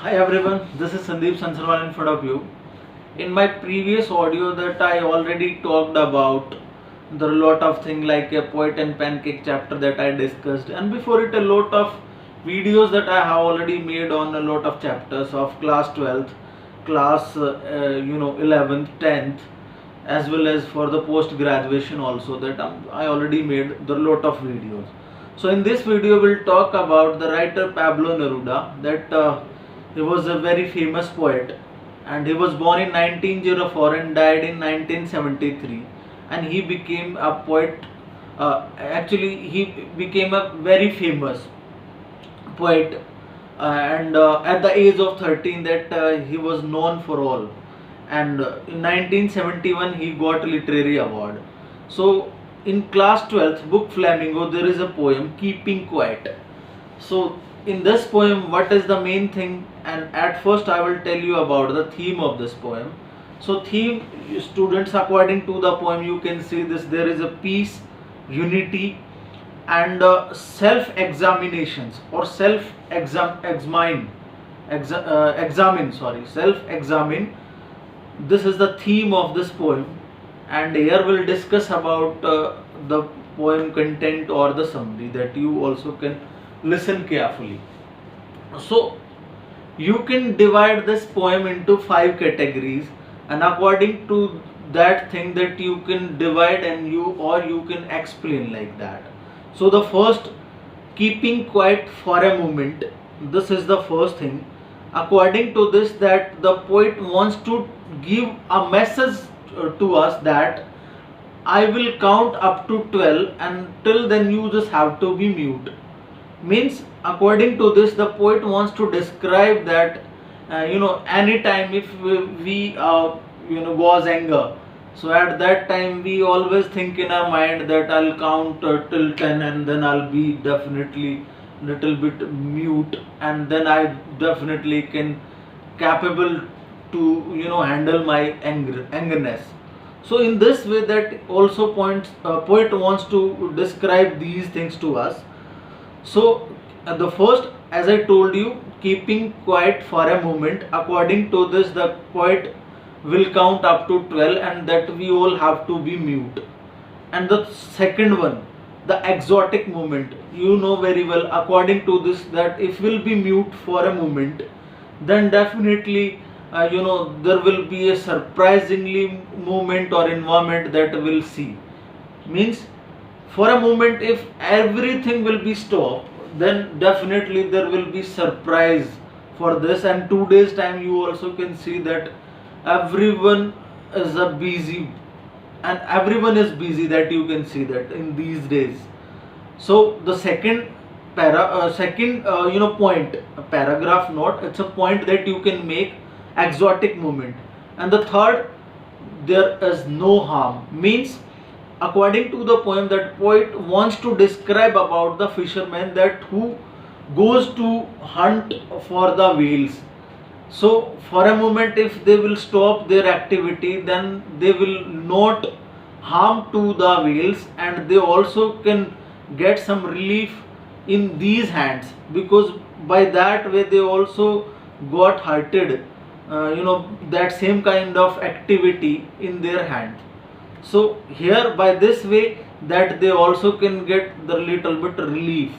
Hi everyone, this is Sandeep Sansarwal in front of you. In my previous audio that I already talked about the lot of thing like a poet and pancake chapter that I discussed, and before it a lot of videos that I have already made on a lot of chapters of class 12th, class 11th, 10th, as well as for the post graduation also that I already made the lot of videos. So in this video we'll talk about the writer Pablo Neruda that he was a very famous poet and he was born in 1904 and died in 1973, and he became a poet. Actually he became a very famous poet, and at the age of 13 that he was known for all, and in 1971 he got a literary award. So in class 12th book Flamingo there is a poem Keeping Quiet. So in this poem what is the main thing, and at first I will tell you about the theme of this poem. So theme, students, according to the poem you can see this, there is a peace, unity, and self examinations or self examine examine, sorry, self examine. This is the theme of this poem, and here we'll discuss about the poem content or the summary that you also can listen carefully. So you can divide this poem into five categories, and according to that thing that you can divide and you can explain like that. So the first, keeping quiet for a moment, this is the first thing. According to this, that the poet wants to give a message to us that I will count up to 12 and till then you just have to be mute. Means according to this the poet wants to describe that anytime if we was anger, so at that time we always think in our mind that I'll count till 10 and then I'll be definitely little bit mute, and then I definitely can capable to handle my angerness. So in this way that also poet wants to describe these things to us. So the first, as I told you, keeping quiet for a moment. According to this, the poet will count up to 12, and that we all have to be mute. And the second one, the exotic moment. You know very well, according to this, that if we'll be mute for a moment, then definitely there will be a surprisingly moment or environment that we'll see. Means for a moment if everything will be stopped, then definitely there will be surprise for this, and 2 days time you also can see that everyone is a busy, and everyone is busy, that you can see that in these days. So the second point, a paragraph not, it's a point that you can make, exotic moment. And the third, there is no harm. Means according to the poem, that poet wants to describe about the fisherman that who goes to hunt for the whales. So for a moment if they will stop their activity, then they will not harm to the whales, and they also can get some relief in these hands, because by that way they also got hurted, that same kind of activity in their hand. So here by this way that they also can get the little bit relief.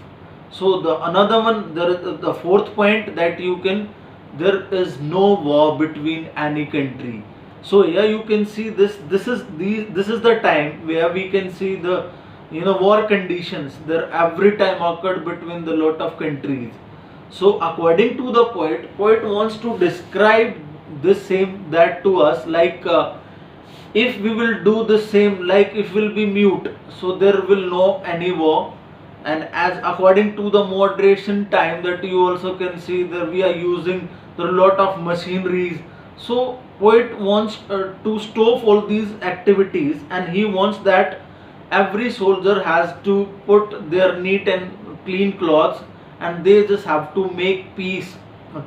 So the another one, there is the fourth point, that you can, there is no war between any country. So here you can see this is the time where we can see the war conditions there every time occurred between the lot of countries. So according to the poet wants to describe this same that to us, like if we will do the same, like if we'll be mute, so there will no any war. And as according to the moderation time, that you also can see that we are using the lot of machineries. So poet wants to stop all these activities, and he wants that every soldier has to put their neat and clean clothes, and they just have to make peace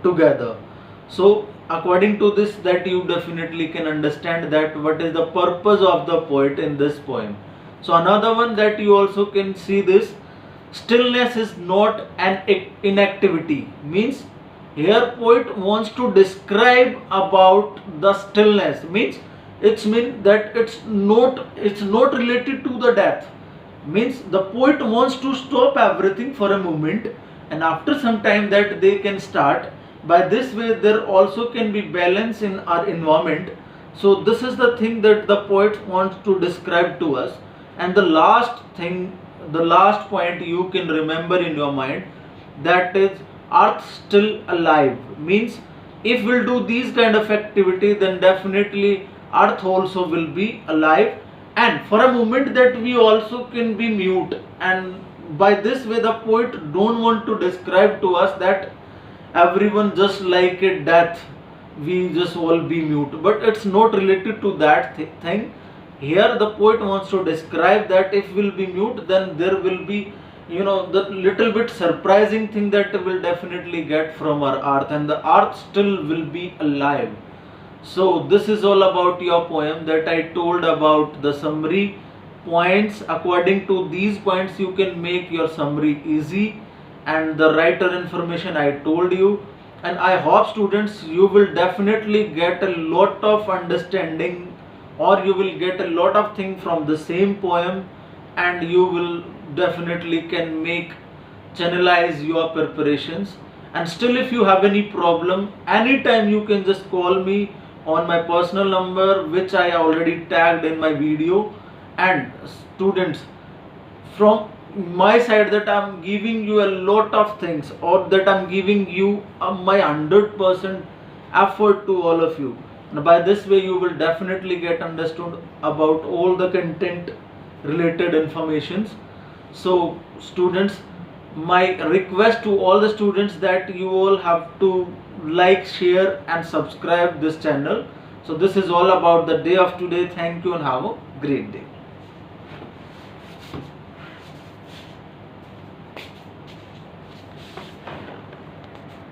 together. So according to this, that you definitely can understand that what is the purpose of the poet in this poem. So another one that you also can see this, stillness is not an inactivity. Means Here poet wants to describe about the stillness, means it's mean that it's not related to the death, means the poet wants to stop everything for a moment, and after some time that they can start. By this way there also can be balance in our environment. So this is the thing that the poet wants to describe to us. And the last thing, the last point you can remember in your mind, that is earth still alive, means if we'll do these kind of activity, then definitely earth also will be alive. And for a moment that we also can be mute. And by this way the poet don't want to describe to us that everyone just like a death, we just all be mute, but it's not related to that thing. Here the poet wants to describe that if we'll be mute, then there will be, the little bit surprising thing that we'll definitely get from our earth, and the earth still will be alive. So this is all about your poem that I told about the summary points. According to these points you can make your summary easy, and the writer information I told you. And I hope students you will definitely get a lot of understanding, or you will get a lot of things from the same poem, and you will definitely can make channelize your preparations. And still if you have any problem, anytime you can just call me on my personal number which I already tagged in my video. And students, from my side that I'm giving you a lot of things, or that I'm giving you my 100% effort to all of you. And by this way you will definitely get understood about all the content related informations. So students, my request to all the students that you all have to like, share and subscribe this channel. So this is all about the day of today. Thank you and have a great day.